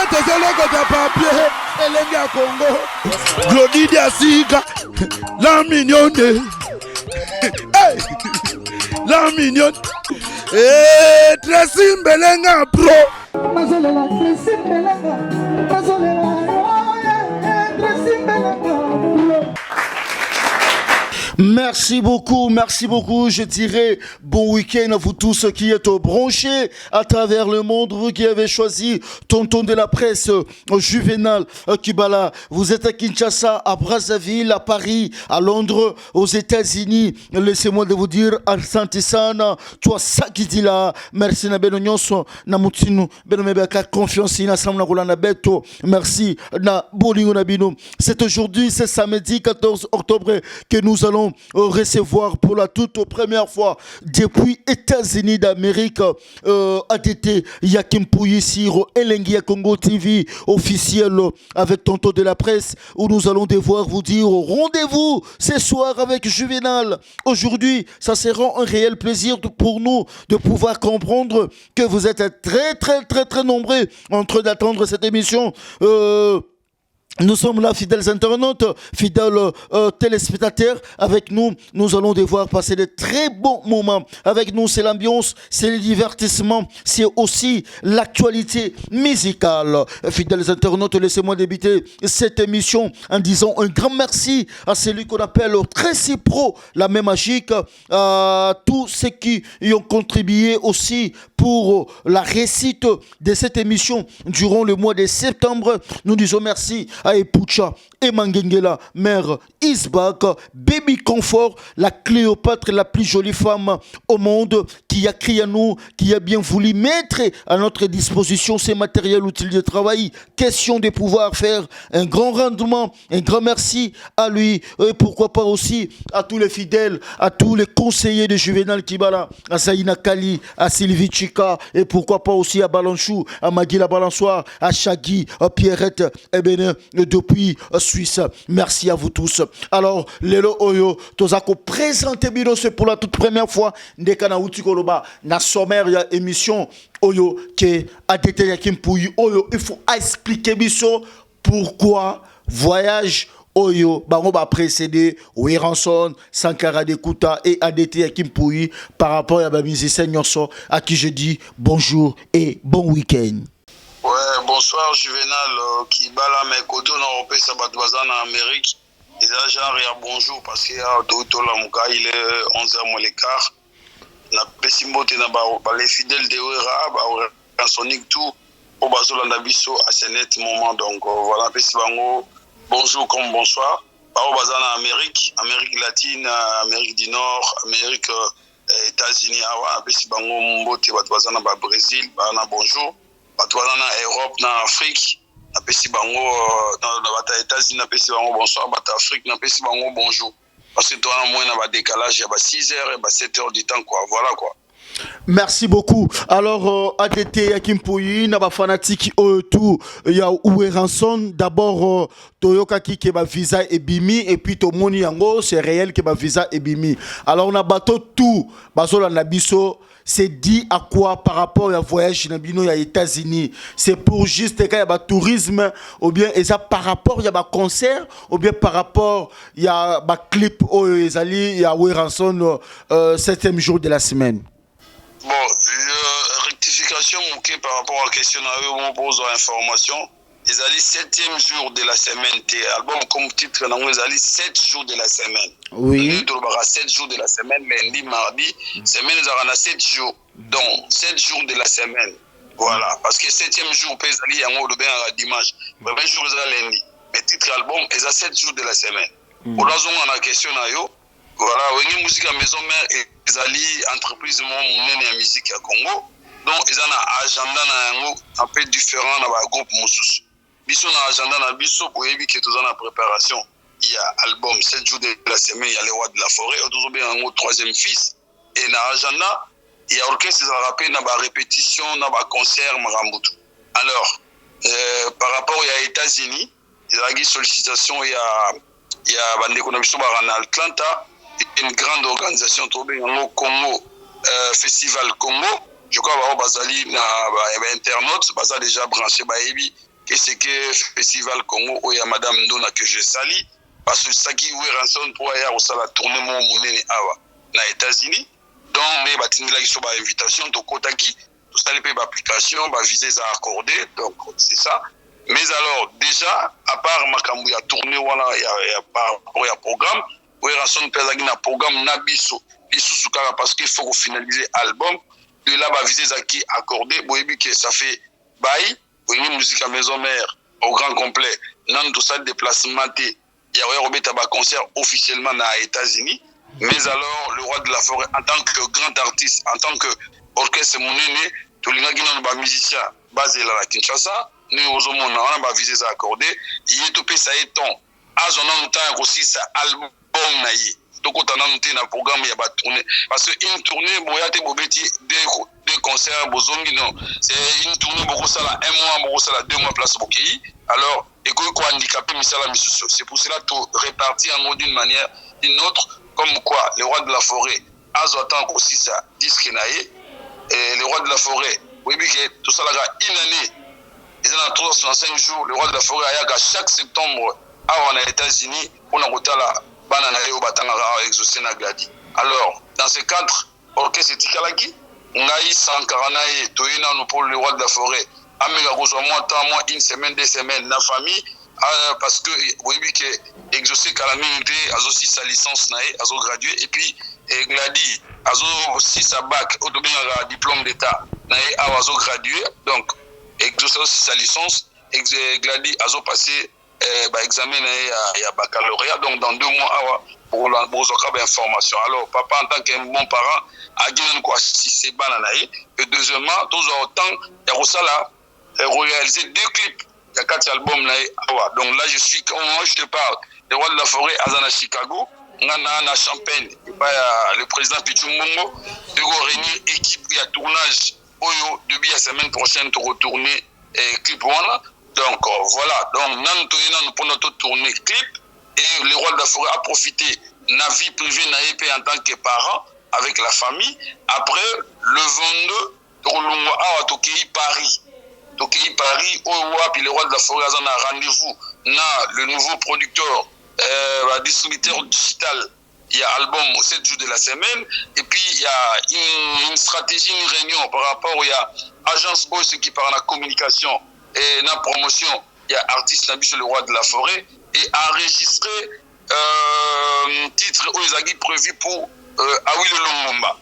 Tezoloko de papier, Elengi à Congo, Glodidi à Sika, la mignonne, hey, la mignonne, et Tracy Belenga Pro. Mazolela, Tracy Belenga, Mazolela, Tracy Belenga. Merci beaucoup, je dirais bon week-end à vous tous qui êtes branchés à travers le monde, vous qui avez choisi Tonton de la presse, Juvenal Kibala, vous êtes à Kinshasa, à Brazzaville, à Paris, à Londres, aux États-Unis, laissez-moi de vous dire, Asante sana, toi ça qui dit là, merci na beno nyonso, na mutinu, beno mebeka confiance, na samna na beto, merci na bolingo na bino. C'est aujourd'hui, c'est samedi 14 octobre que nous allons recevoir pour la toute première fois depuis États-Unis d'Amérique ADT Yakim Pouyi sur Elengi à Congo TV officiel avec Tonton de la presse où nous allons devoir vous dire rendez-vous ce soir avec Juvenal. Aujourd'hui, ça sera un réel plaisir pour nous de pouvoir comprendre que vous êtes très nombreux en train d'attendre cette émission. Nous sommes là, fidèles internautes, fidèles téléspectateurs. Avec nous, nous allons devoir passer de très bons moments. Avec nous, c'est l'ambiance, c'est le divertissement, c'est aussi l'actualité musicale. Fidèles internautes, laissez-moi débuter cette émission en disant un grand merci à celui qu'on appelle Tracy Pro, la main magique, à tous ceux qui y ont contribué aussi pour la réussite de cette émission durant le mois de septembre. Nous disons merci à Epucha, Emangengela, mère Isbak, Baby Comfort, la Cléopâtre, la plus jolie femme au monde, qui a crié à nous, qui a bien voulu mettre à notre disposition ces matériels utiles de travail. Question de pouvoir faire un grand rendement, un grand merci à lui, et pourquoi pas aussi à tous les fidèles, à tous les conseillers de Juvenal Kibala, à Saïna Kali, à Sylvie Chika, et pourquoi pas aussi à Balanchou, à Magui la Balançoire, à Chagui, à Pierrette, et bien depuis Suisse. Merci à vous tous. Alors, Lelo Oyo, Tozako présenter Bino, c'est pour la toute première fois. Ndekana Utikoloba, na sommaire ya émission Oyo, qui a été Yakim Pouyi Oyo. Il faut expliquer Biso pourquoi voyage Oyo, bango ba précédé Weranson, Sankara Dekuta et ADT Yakim Pouyi par rapport à la musicien Nyonso à qui je dis bonjour et bon week-end. Ouais, bonsoir Juvenal, qui bala mes côtés européens, ça va en Amérique. Et là, genre, il y a bonjour parce qu'il y a tout la mouka, il est 11h moins l'écart. Na pesimote na ba les fidèles de Ouera, ba sonic tout, au bazola nabiso à ce net moment. Donc voilà, pesibango, bonjour comme bonsoir. Ba au bazana Amérique, Amérique latine, Amérique du Nord, Amérique États-Unis, awa pesibango mbote ba bazana ba Brésil, ba na bonjour. Batouana Europe, na Afrique, na pesi bango dans les États-Unis, na pesi bango bonsoir, bata Afrique, na pesi bango bonjour. Parce que toi, moins na décalage, il y a 6 heures et 7 heures du temps, quoi. Voilà quoi. Merci beaucoup. Alors, ADT Yakim Pouyi, naba fanatique tout, il y a Oueranson. D'abord, Toyoka qui ba visa et bimi, et puis Tomoni Yango, c'est réel qui ba visa et bimi. Alors, on a bateau tout, bazola nabiso. C'est dit à quoi par rapport au voyage aux États-Unis? C'est pour juste qu'il y a un tourisme, ou bien et ça par rapport il y a un concert, ou bien par rapport il y a un clip où il y a Weranson 7e jour de la semaine. Bon, rectification par rapport à la question à eux, pose information. Ils allaient 7e jour de la semaine. Album comme titre, ils allaient 7 jours de la semaine. Oui. Nous avons 7 jours de la semaine, lundi, mardi. Semaine, nous avons 7 jours. Donc, 7 jours de la semaine. Voilà. Parce que 7e jour, ils allaient en dimanche. 20 jours, ils allaient lundi. Mais titre album, ils allaient 7 jours de la semaine. Pour la zone, on a question à eux. Voilà. On a musique à maison mère, ils allaient entreprise, mon musique à Congo. Donc, ils ont un agenda un peu différent dans le groupe Moussous. Biso na agenda na biso pour éviter que tous en préparation. Il y a album 7 jours de la semaine, il y a les rois de la forêt, toujours bien en troisième fils. Et dans agenda, il y a orchestre qui rappelle na ba répétition, na ba concert Marambutu. Alors, par rapport aux États-Unis, il y a une sollicitation, il y a bande connexion en Atlanta, une grande organisation trouvée en Congo, Festival Congo. Je crois que Bazali na internautes, Bazali déjà branché Baebi. que c'est que Festival Congo où il y a Madame Ndona que je salue parce que ça qui est rançon pour aller au la tournée mon monene awa na États-Unis donc mais batini là ils sont ba invitation to kotaki tout ça les application ba visées à accorder donc c'est ça mais alors déjà à part makambu ya tournée wala ya par ya programme où rançon pezaki na programme na biso sukara parce qu'il faut finaliser album de là ba visées à qui accorder boyebi que ça fait bail une musique à maison mère au grand complet nan tout ça déplacement il y a Robert ba concert officiellement aux États-Unis mais alors le roi de la forêt en tant que grand artiste en tant que orchestre monene to linga gina ba musicien basé là à Kinshasa nous aux hommes on a ba visées à accorder il est topé ça éton azona temps aussi ça album na yi donc on a noté na programme il y a ba tournée parce que une tournée boyate bobeti deux concerts bozongi non c'est une tournée beaucoup ça là un mois beaucoup ça là 2 mois place boki alors et quoi handicapé misala misusu c'est pour cela tout réparti en d'une manière d'une autre comme quoi le roi de la forêt azotan aussi ça disque naé et le roi de la forêt oui bien que tout ça là une année ils ont 365 jours le roi de la forêt ayaga chaque septembre à aux États-Unis on a goûté là bana na yo batanga exaucer na gladi alors dans ce cadre orchestre tikalaki ngai sankarana et toyina no pour le roi de la forêt amega kozwa moi une semaine 2 semaines na famille parce que oui que exaucer calamité azo aussi sa licence naé azo gradué et puis gladi azo aussi sa bac au dobenga diplôme d'état naé azo gradué donc exaucer aussi sa licence gladi azo passé examen il y a baccalauréat donc dans 2 mois pour information alors papa en tant qu'un bon parent a gagné quoi si c'est bananaï et deuxièmement tous autant il y a ça là réaliser 2 clips il y a 4 albums là donc là je suis moi je te parle le roi de la forêt à Chicago na Champagne le président Pichu Mongo de réunir équipe il y a tournage depuis la semaine prochaine pour retourner clip one. Donc voilà, donc nous pour notre tournée clip et le roi de la forêt a profité de la vie privée en tant que parent avec la famille. Après le 22, Paris, puis le roi de la forêt a un rendez-vous le nouveau producteur, distributeur digital. Il y a album 7 jours de la semaine et puis il y a une stratégie, une réunion par rapport à l'agence OS qui parle de la communication et la promotion, il y a artiste Nabiche le roi de la forêt et enregistré titre Oezagi prévu pour Awi le Longomba.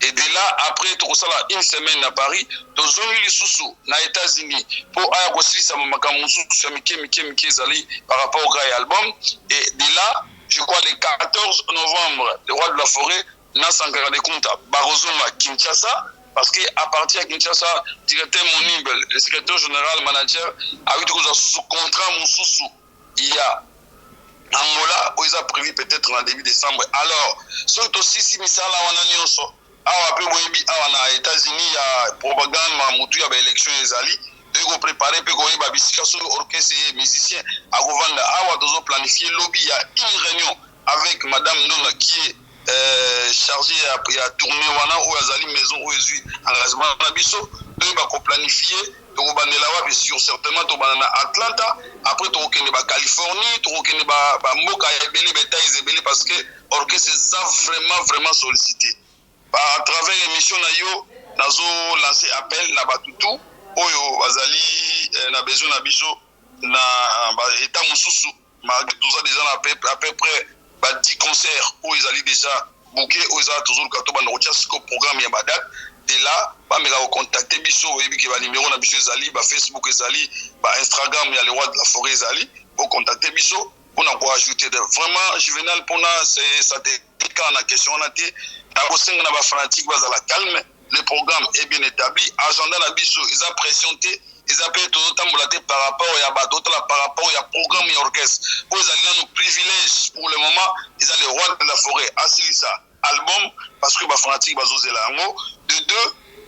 Et de là, après tout ça, une semaine à Paris, dans les sous aux États-Unis pour Ayagosli Samakamusu, Zali par rapport au Grail album. Et de là, je crois le 14 novembre, le roi de la forêt, n'a sans garder compte à Barozoma Kinshasa. Parce qu'à partir de Kinshasa, directeur Monibel, le secrétaire général manager, a eu sous contrat Moussoussou. Il y a Angola, où ils ont prévu peut-être en début décembre. Alors, surtout si Misala on a nyonso, après aux États-Unis, il y a propagande, il y a élection Ezali, de préparer, puis il y a bisika sur l'orchestre et musiciens, à Rwanda, à planifier lobby, il y a une réunion avec Madame Nona qui est chargé à tourner wana ou azali maison ou ezui engagement na biso to ba ko planifier to ko bandela wa bien certainement to banana Atlanta après to ko ba Californie to ko ba mboka ya belé beta izebele parce que orchestre ça vraiment sollicité à travers émission na yo nazo lancer appel na batutu oyo bazali na besoin na biso na ba état mususu ma tout ça déjà à peu près 10 concerts où ils allaient déjà booker où ils ont toujours quand on a ce programme il y a date de là ba me contacter biso et puis ba numéro na biso zali ba Facebook zali ba Instagram il y a le roi de la forêt zali pour contacter biso on a quoi ajouter vraiment juvénal pour na c'est ça quand la question on a été na senga na ba fanatique ba la calme le programme est bien établi agenda na biso ils ont pressionné ils appellent tout le par rapport à par rapport à programme et orchestre. Pour ils ont nos privilèges pour le moment, ils ont le roi de la forêt, assis ça, album, parce que ma fanatique, bazosé là, de 2,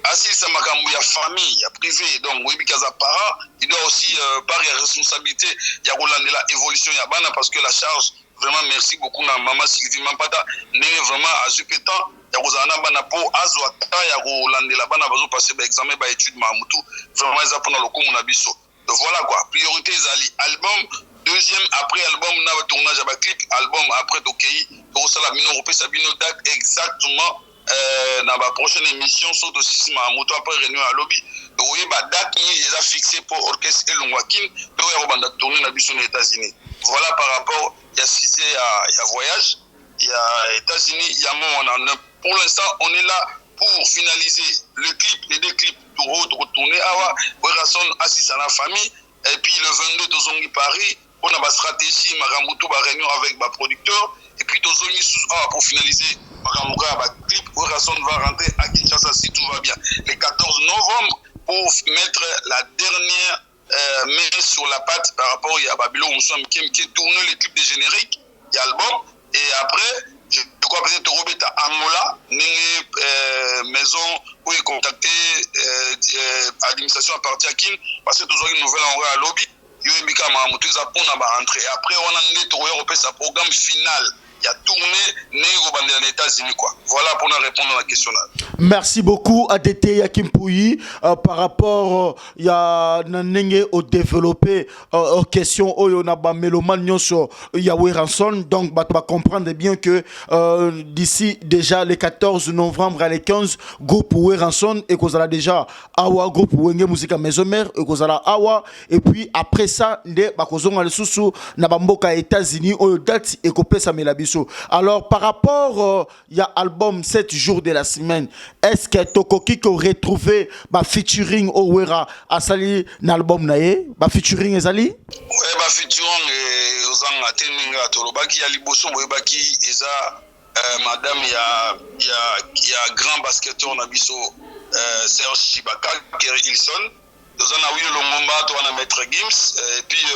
assis ça, ma famille, il y a privé, donc, oui, parce que parents, il doit aussi, par responsabilité, il y a la évolution, il y a bana, parce que la charge, vraiment, merci beaucoup, maman Sylvie Mampata, n'est vraiment à Zupetan. Ya kozana bana po azwa ta ya kolandela bana bazo passer ba examen ba étude mamutu vraiment eza pona lokumu na biso. Donc voilà quoi. priorité ezali album, deuxième après album na tournage à clip, album après tokei to sala bino repesa bino date exactement dans la prochaine émission sur le système à moto après réunion à lobby. Oui, date ni déjà fixée pour orchestre et Longwakin, donc on va tourner dans les États-Unis. Voilà par rapport il y a cité à voyage, il y a États-Unis, il y a mon pour l'instant on est là pour finaliser le clip, les deux clips pour retourner à Werason assis à la famille et puis le 22 de Zongi Paris, on a ma stratégie, ma réunion avec ma producteur et puis de Zongi pour finaliser. Clip, Werason va rentrer à Kinshasa si tout va bien. Le 14 novembre, pour mettre la dernière main sur la patte par rapport à Babylon, qui a tourné les clips de générique, il y a l'album. Et après, je crois peut-être Robert à Angola, maison où il contacté l'administration à partir à Kin, parce que toujours une nouvelle envoyée à lobby. Il y a un rentrée. Après, on a un programme final. Il y a tourné dans les États-Unis, quoi. Voilà pour nous répondre à la question là. Merci beaucoup à DT Yakim Pouyi par rapport à au développé question on a ba mélomane sur Yahweh Ranson, donc tu vas comprendre bien que d'ici déjà le 14 novembre à le 15 groupe Yahweh Ranson et qu'on a déjà Awa groupe Wenge Musique Maison Mère et qu'on a Awa et puis après ça ndé ba kozonga le susu na bamboka États-Unis au date et kopé sa melabiso. Alors par rapport il y a album 7 jours de la semaine, est-ce que Tokoki ko retrouver ba featuring Owera asali na album nae ba featuring ezali? Ouais ba featuring ozanga teninga tolobaki ya liboso boyebaki eza madame ya grand basketteur na biso Serge Chibaka Ilson dozana Will Longomba to na maître Gims et puis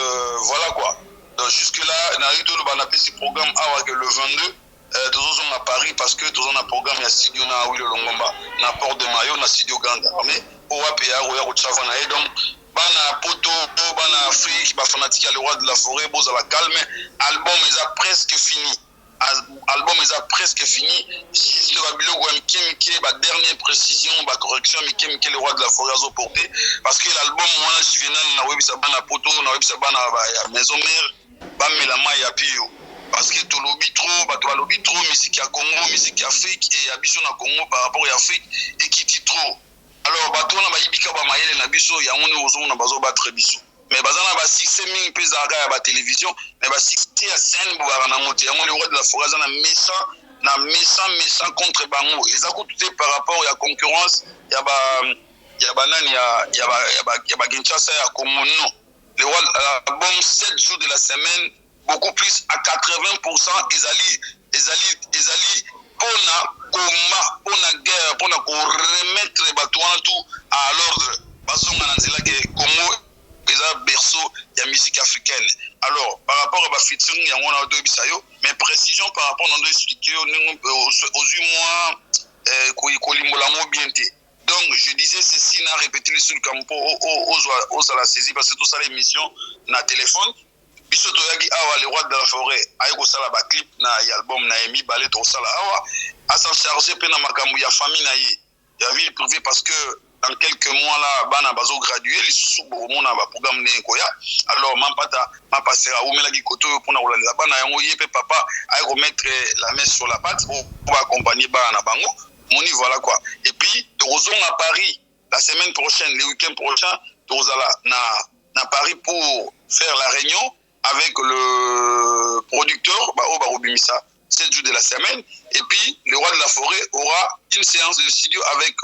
voilà quoi. Donc jusque là na eu le ban appel ce programme awa que le 22 toujours à Paris parce que toujours un programme il y a studio na Will Longomba na Port de Mayo na studio Ganda mais au APA au Chavana et donc bana poto bana Afrique ba fanatique le roi de la forêt boza la calme album est presque fini. Album est presque fini. Juste Babilo Kim ba dernière précision, ba correction mais Kim le roi de la forêt a porté parce que l'album moi juvénal na web sa bana poto na web sa bana maison mère ba melama ya pio parce que tout lobby trop ba to lobby trop musique ya Congo, musique Afrique et abiso na Congo par rapport à Afrique et qui dit trop. Alors ba to na ba yibika ba mayele na biso ya ngone ozo na bazo battre biso. Mais bazana ba succès mingi pe za ya ba télévision mais ba succès ya scène bo na moté ya le roi de la forêt na méchant contre bango ils a coûté par rapport à la concurrence ya ba nani ya ba Kinshasa ya Komono le roi album 7 jours de la semaine beaucoup plus à 80% ezali pona guerre pona ko remettre batoana tout à l'ordre bazonga na nzela ke Congo berceau de la musique africaine. Alors, par rapport à ma featuring, il y a un autre bisayo, mais précision par rapport à nos expliquer aux 8 mois donc, je disais ceci, n'a répété sur le campo aux à la saisie parce que tout ça l'émission na téléphone. Biso toyagi awa le roi de la forêt, ayeko sala ba clip na album na emi balé to sala awa, à s'en charger pe na makambu ya famille na ye. Ya vie privée parce que dans quelques mois là bana bazo graduer les sous mona ba programme nenkoya alors ma passera ou mela gikoto pour na rolanda bana yango yepe papa ay remettre la main sur la patte pour accompagner bana bango moni voilà quoi et puis Torozon à Paris la semaine prochaine le week-end prochain Torozala na Paris pour faire la réunion avec le producteur Baoba Robimisa 7 jours de la semaine et puis le roi de la forêt aura une séance de studio avec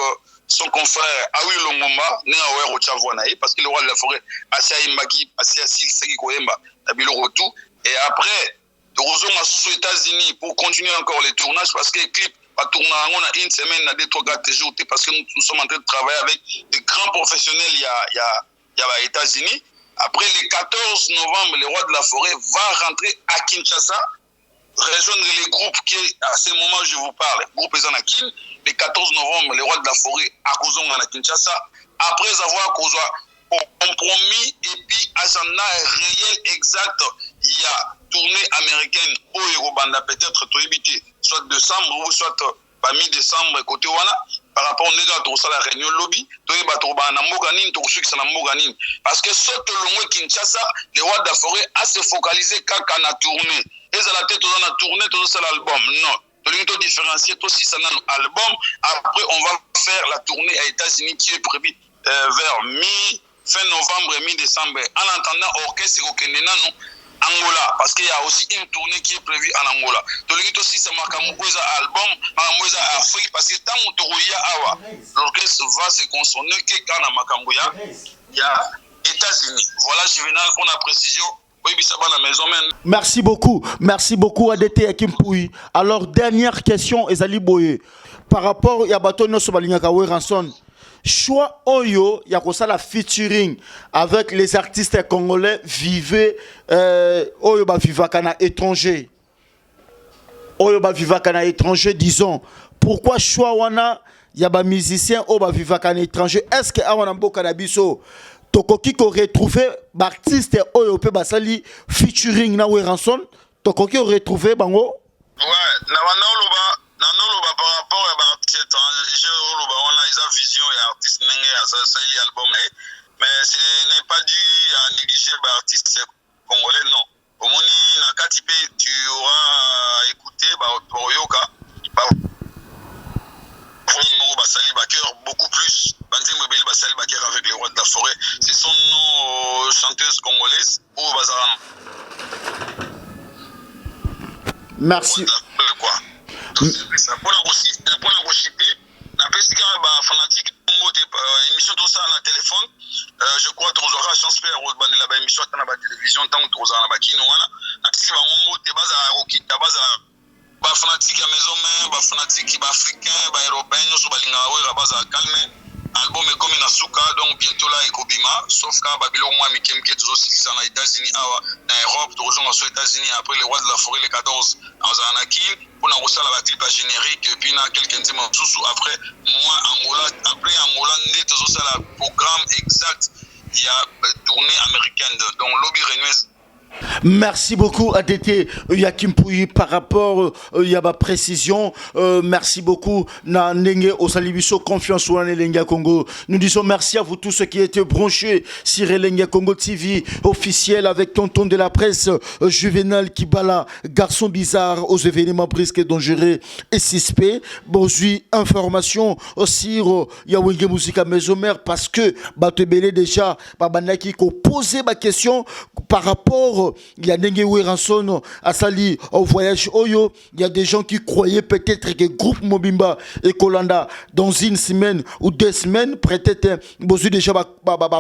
son confrère Awi Longomba né à Chavanaï parce que le roi de la forêt Asai Magi Asai Sagi Koemba Nabilo Rotou et après Torozon aux États-Unis pour continuer encore les tournages parce que les clips va tourner en une semaine à 2-3 jours parce que nous sommes en train de travailler avec de grands professionnels il y a aux États-Unis. Après le 14 novembre le roi de la forêt va rentrer à Kinshasa rejoindre les groupes qui à ce moment je vous parle groupe Ezanakin le 14 novembre le roi de la forêt à Kozonga à Kinshasa après avoir causé compromis et puis agenda réel exact il y a tournée américaine au Eurobanda peut-être tout évité soit décembre ou soit pas mi-décembre côté wana par rapport au négat à la réunion lobby, parce que saute le Kinshasa, les rois de la forêt a se focalisé quand on a tourné. Et ça la tête on a tourné tout ça l'album. Non. Tu différencier aussi ça dans l'album. Après on va faire la tournée à États-Unis qui est prévue vers fin novembre et mi-décembre. En attendant orchestre au Kenya Angola, parce qu'il y a aussi une tournée qui est prévue en Angola. Donc, aussi, c'est un album, un Afrique, parce que tant que l'orchestre va se consommer, il y a États-Unis. Voilà, Juvenal, pour la précision. Merci beaucoup ADT Yakimpouyi. Alors, dernière question, Ezali Boye. Par rapport à Batono Sobalingakawe Ranson, choix Oyo, il y a la featuring avec les artistes congolais vivent Oyo ba vivakana étranger. Oyo ba vivakana étranger, disons. Pourquoi choix wana il y a ba musicien Oyo ba vivakana étranger? Est-ce que awana mboka na biso tokoki ko retrouver artiste Oyo pe basali featuring na Ranson? Tokoki ko retrouver bango? Ouais, na par rapport à l'artiste étranger, on a une vision et artiste n'est album, mais ce n'est pas dû à négliger l'artiste congolais, non. Au moins, tu auras écouté Yoka, beaucoup plus. Avec les rois de la forêt, ce sont nos chanteuses congolaises ou Bazaran. Merci. Pour la rechiper, la fanatique émission tout ça à téléphone. Je crois que vous aurez la chance de faire la émission à la télévision tant que vous avez la kino si ba fanatique à maison mais ba fanatique ba africain ba européen so balinga wa baza calme album est comme na suka donc bientôt là ekobima sauf quand babilo moi mikem qui toujours ça aux États-Unis na Europe toujours aux États-Unis après les rois de la forêt les 14 en Zanaki pour na reçoit la clip générique et puis na quelqu'un dit sous après moi Angola après Angola né toujours ça la programme exact il y a tournée américaine donc lobby renoues. Merci beaucoup ADT Yakimpouyi par rapport il y a ma précision merci beaucoup na ndenge osalibiso confiance ou Elenga Congo. Nous disons merci à vous tous ceux qui étaient branchés sur Elenga Congo TV officiel avec tonton de la presse Juvenal Kibala, garçon bizarre aux événements brisques et dangereux et suspects. Bonjour information sur Yawenge Musica Maison Mère parce que Batebele déjà Babanaki ko poser ma question par rapport il y a Nenge Ranson Asali au voyage Oyo, il y a des gens qui croyaient peut-être que groupe Mobimba et Kolanda dans une semaine ou 2 semaines peut-être besoin déjà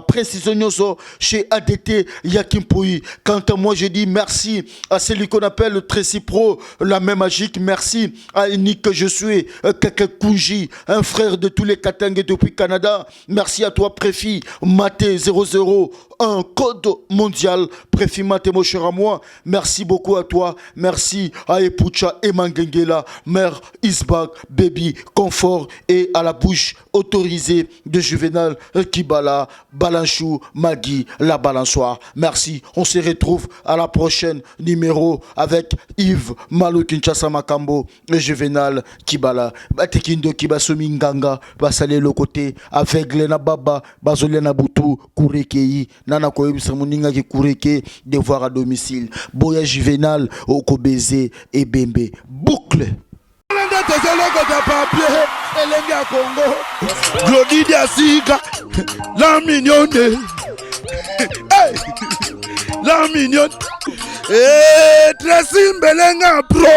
précision chez ADT Yakimpouyi. Quant à moi je dis merci à celui qu'on appelle Tracy Pro, la même magique, merci à Nick que je suis, Kakakunji, un frère de tous les Katangé depuis Canada, merci à toi Préfi Maté 00 un code mondial Préfi Maté mon cher à moi, merci beaucoup à toi, merci à Epucha et Mangengela, mère Isbak, baby, confort et à la bouche autorisée de Juvenal Kibala, Balanchou, Magui, la balançoire. Merci, on se retrouve à la prochaine numéro avec Yves Malo Kinshasa Makambo et Juvenal Kibala. Batekindo Kibasomi Nganga, Basale le côté, aveugle na baba, Bazole na butu, Kurekei, Nana Koyebisa Moninga ki Kureke, devoir à domicile. Boya Juvenal, Okobeze et Bembe. Boucle. Elenga Congo, Glodidia Sika, la mignonne, hey, la mignonne, Tracy Mbelenga Pro.